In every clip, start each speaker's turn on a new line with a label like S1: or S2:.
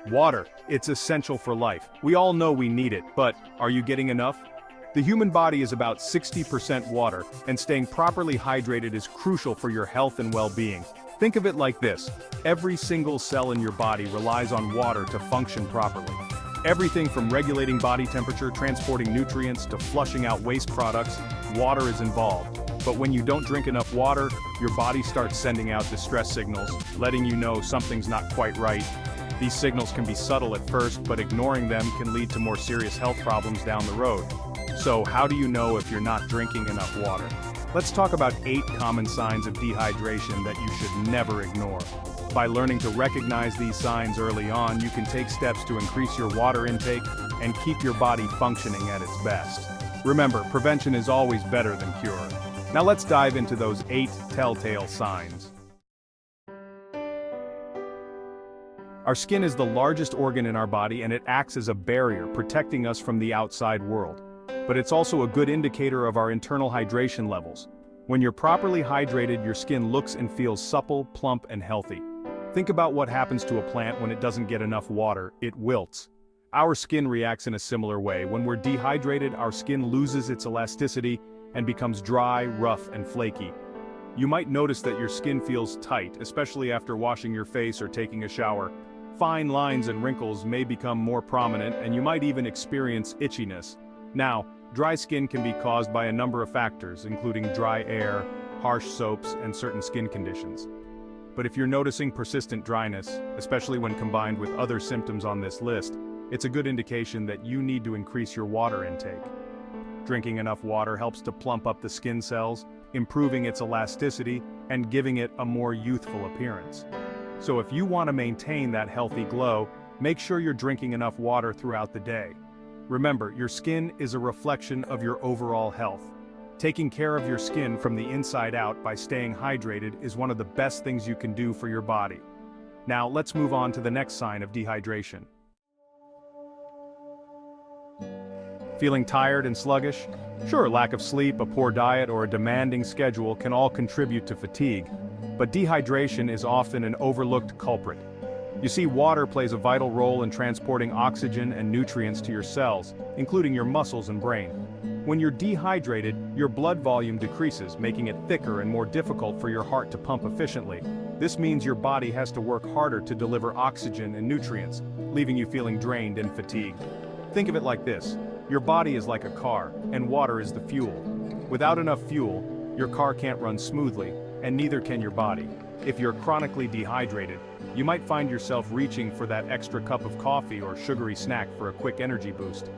S1: Water, it's essential for life. We all know we need it, but are you getting enough? The human body is about 60% water, and staying properly hydrated is crucial for your health and well-being. Think of it like this: every single cell in your body relies on water to function properly. Everything from regulating body temperature, transporting nutrients, to flushing out waste products, water is involved. But when you don't drink enough water, your body starts sending out distress signals, letting you know something's not quite right. These signals can be subtle at first, but ignoring them can lead to more serious health problems down the road. So how do you know if you're not drinking enough water? Let's talk about 8 common signs of dehydration that you should never ignore. By learning to recognize these signs early on, you can take steps to increase your water intake and keep your body functioning at its best. Remember, prevention is always better than cure. Now let's dive into those 8 telltale signs. Our skin is the largest organ in our body, and it acts as a barrier, protecting us from the outside world. But it's also a good indicator of our internal hydration levels. When you're properly hydrated, your skin looks and feels supple, plump, and healthy. Think about what happens to a plant when it doesn't get enough water: it wilts. Our skin reacts in a similar way. When we're dehydrated, our skin loses its elasticity and becomes dry, rough, and flaky. You might notice that your skin feels tight, especially after washing your face or taking a shower. Fine lines and wrinkles may become more prominent, and you might even experience itchiness. Now, dry skin can be caused by a number of factors, including dry air, harsh soaps, and certain skin conditions. But if you're noticing persistent dryness, especially when combined with other symptoms on this list, it's a good indication that you need to increase your water intake. Drinking enough water helps to plump up the skin cells, improving its elasticity and giving it a more youthful appearance. So if you want to maintain that healthy glow, make sure you're drinking enough water throughout the day. Remember, your skin is a reflection of your overall health. Taking care of your skin from the inside out by staying hydrated is one of the best things you can do for your body. Now let's move on to the next sign of dehydration. Feeling tired and sluggish? Sure, lack of sleep, a poor diet, or a demanding schedule can all contribute to fatigue. But dehydration is often an overlooked culprit. You see, water plays a vital role in transporting oxygen and nutrients to your cells, including your muscles and brain. When you're dehydrated, your blood volume decreases, making it thicker and more difficult for your heart to pump efficiently. This means your body has to work harder to deliver oxygen and nutrients, leaving you feeling drained and fatigued. Think of it like this: your body is like a car, and water is the fuel. Without enough fuel, your car can't run smoothly, and neither can your body. If you're chronically dehydrated, you might find yourself reaching for that extra cup of coffee or sugary snack for a quick energy boost.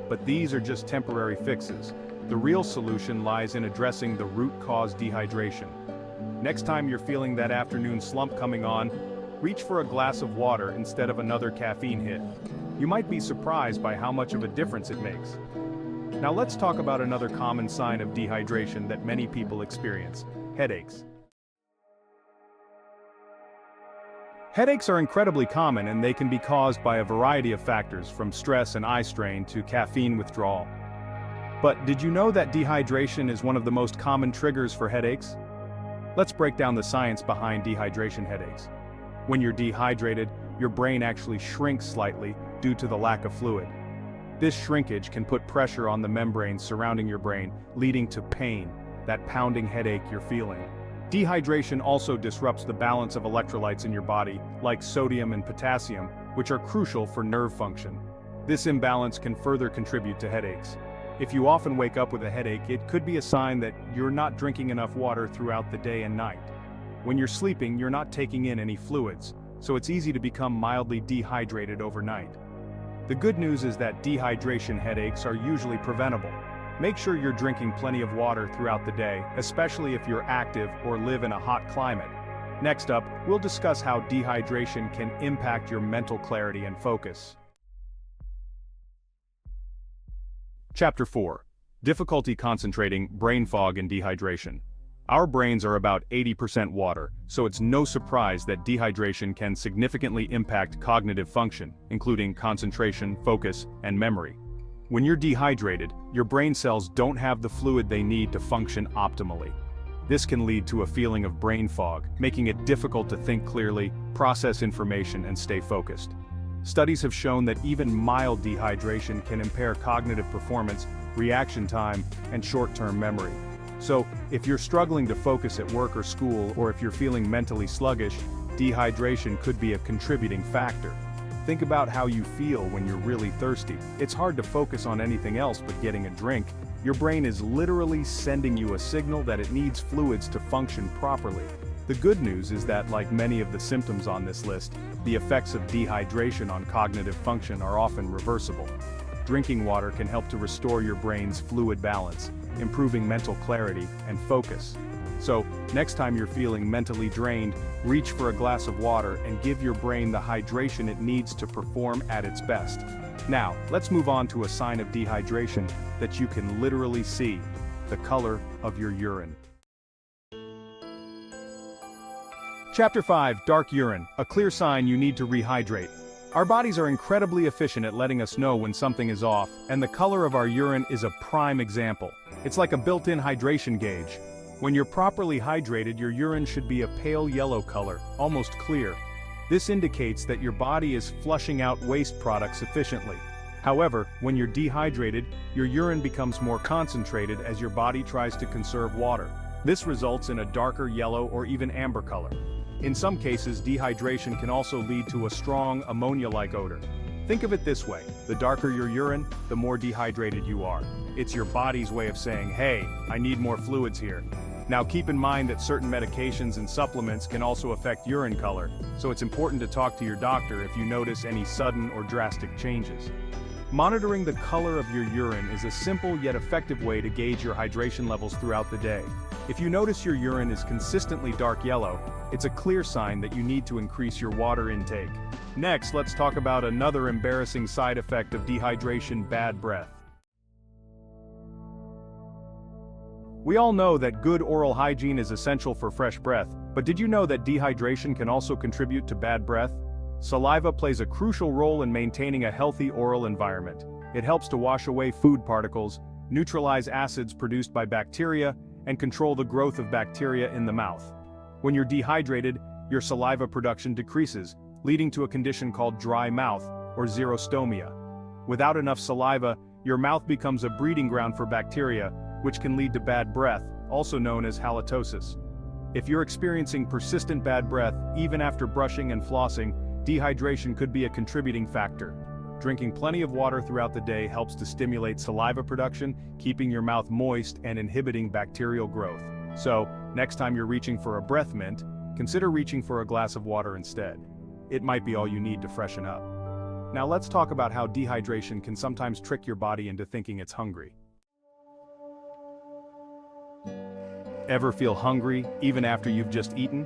S1: But these are just temporary fixes. The real solution lies in addressing the root cause: dehydration. Next time you're feeling that afternoon slump coming on, reach for a glass of water instead of another caffeine hit. You might be surprised by how much of a difference it makes. Now let's talk about another common sign of dehydration that many people experience: headaches. Headaches are incredibly common, and they can be caused by a variety of factors, from stress and eye strain to caffeine withdrawal. But did you know that dehydration is one of the most common triggers for headaches? Let's break down the science behind dehydration headaches. When you're dehydrated, your brain actually shrinks slightly due to the lack of fluid. This shrinkage can put pressure on the membranes surrounding your brain, leading to pain, that pounding headache you're feeling. Dehydration also disrupts the balance of electrolytes in your body, like sodium and potassium, which are crucial for nerve function. This imbalance can further contribute to headaches. If you often wake up with a headache, it could be a sign that you're not drinking enough water throughout the day and night. When you're sleeping, you're not taking in any fluids, so it's easy to become mildly dehydrated overnight. The good news is that dehydration headaches are usually preventable. Make sure you're drinking plenty of water throughout the day, especially if you're active or live in a hot climate. Next up, we'll discuss how dehydration can impact your mental clarity and focus. Chapter 4. Difficulty concentrating, brain fog, and dehydration. Our brains are about 80% water, so it's no surprise that dehydration can significantly impact cognitive function, including concentration, focus, and memory. When you're dehydrated, your brain cells don't have the fluid they need to function optimally. This can lead to a feeling of brain fog, making it difficult to think clearly, process information, and stay focused. Studies have shown that even mild dehydration can impair cognitive performance, reaction time, and short-term memory. So, if you're struggling to focus at work or school, or if you're feeling mentally sluggish, dehydration could be a contributing factor. Think about how you feel when you're really thirsty. It's hard to focus on anything else but getting a drink. Your brain is literally sending you a signal that it needs fluids to function properly. The good news is that, like many of the symptoms on this list, the effects of dehydration on cognitive function are often reversible. Drinking water can help to restore your brain's fluid balance, improving mental clarity and focus. So, next time you're feeling mentally drained, reach for a glass of water and give your brain the hydration it needs to perform at its best. Now, let's move on to a sign of dehydration that you can literally see: the color of your urine. Chapter 5: Dark Urine, a clear sign you need to rehydrate. Our bodies are incredibly efficient at letting us know when something is off, and the color of our urine is a prime example. It's like a built-in hydration gauge. When you're properly hydrated, your urine should be a pale yellow color, almost clear. This indicates that your body is flushing out waste products efficiently. However, when you're dehydrated, your urine becomes more concentrated as your body tries to conserve water. This results in a darker yellow or even amber color. In some cases, dehydration can also lead to a strong ammonia-like odor. Think of it this way: the darker your urine, the more dehydrated you are. It's your body's way of saying, "Hey, I need more fluids here." Now keep in mind that certain medications and supplements can also affect urine color, so it's important to talk to your doctor if you notice any sudden or drastic changes. Monitoring the color of your urine is a simple yet effective way to gauge your hydration levels throughout the day. If you notice your urine is consistently dark yellow, it's a clear sign that you need to increase your water intake. Next, let's talk about another embarrassing side effect of dehydration: bad breath. We all know that good oral hygiene is essential for fresh breath, but did you know that dehydration can also contribute to bad breath? Saliva plays a crucial role in maintaining a healthy oral environment. It helps to wash away food particles, neutralize acids produced by bacteria, and control the growth of bacteria in the mouth. When you're dehydrated, your saliva production decreases, leading to a condition called dry mouth, or xerostomia. Without enough saliva, your mouth becomes a breeding ground for bacteria, which can lead to bad breath, also known as halitosis. If you're experiencing persistent bad breath, even after brushing and flossing, dehydration could be a contributing factor. Drinking plenty of water throughout the day helps to stimulate saliva production, keeping your mouth moist and inhibiting bacterial growth. So, next time you're reaching for a breath mint, consider reaching for a glass of water instead. It might be all you need to freshen up. Now let's talk about how dehydration can sometimes trick your body into thinking it's hungry. Ever feel hungry, even after you've just eaten?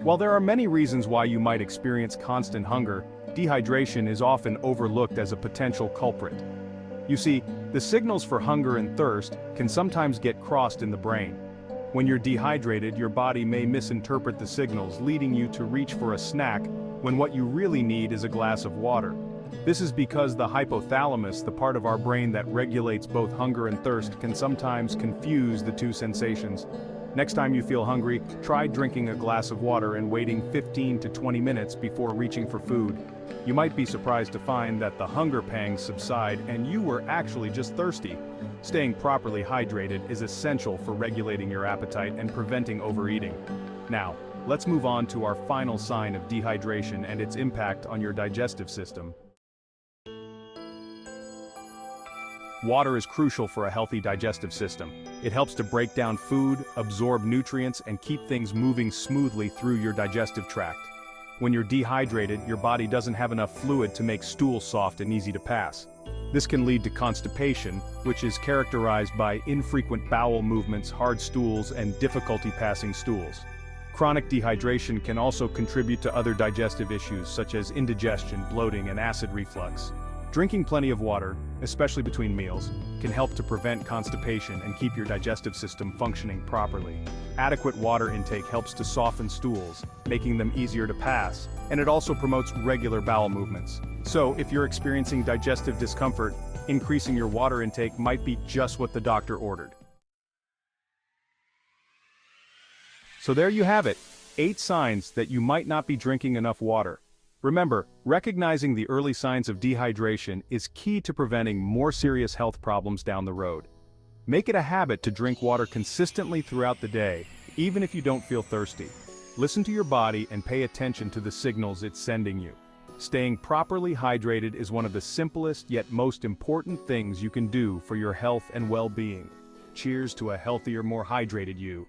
S1: While there are many reasons why you might experience constant hunger, dehydration is often overlooked as a potential culprit. You see, the signals for hunger and thirst can sometimes get crossed in the brain. When you're dehydrated, your body may misinterpret the signals, leading you to reach for a snack when what you really need is a glass of water. This is because the hypothalamus, the part of our brain that regulates both hunger and thirst, can sometimes confuse the two sensations. Next time you feel hungry, try drinking a glass of water and waiting 15 to 20 minutes before reaching for food. You might be surprised to find that the hunger pangs subside and you were actually just thirsty. Staying properly hydrated is essential for regulating your appetite and preventing overeating. Now, let's move on to our final sign of dehydration and its impact on your digestive system. Water is crucial for a healthy digestive system. It helps to break down food, absorb nutrients, and keep things moving smoothly through your digestive tract. When you're dehydrated, your body doesn't have enough fluid to make stool soft and easy to pass. This can lead to constipation, which is characterized by infrequent bowel movements, hard stools, and difficulty passing stools. Chronic dehydration can also contribute to other digestive issues such as indigestion, bloating, and acid reflux. Drinking plenty of water, especially between meals, can help to prevent constipation and keep your digestive system functioning properly. Adequate water intake helps to soften stools, making them easier to pass, and it also promotes regular bowel movements. So, if you're experiencing digestive discomfort, increasing your water intake might be just what the doctor ordered. So there you have it, 8 signs that you might not be drinking enough water. Remember, recognizing the early signs of dehydration is key to preventing more serious health problems down the road. Make it a habit to drink water consistently throughout the day, even if you don't feel thirsty. Listen to your body and pay attention to the signals it's sending you. Staying properly hydrated is one of the simplest yet most important things you can do for your health and well-being. Cheers to a healthier, more hydrated you.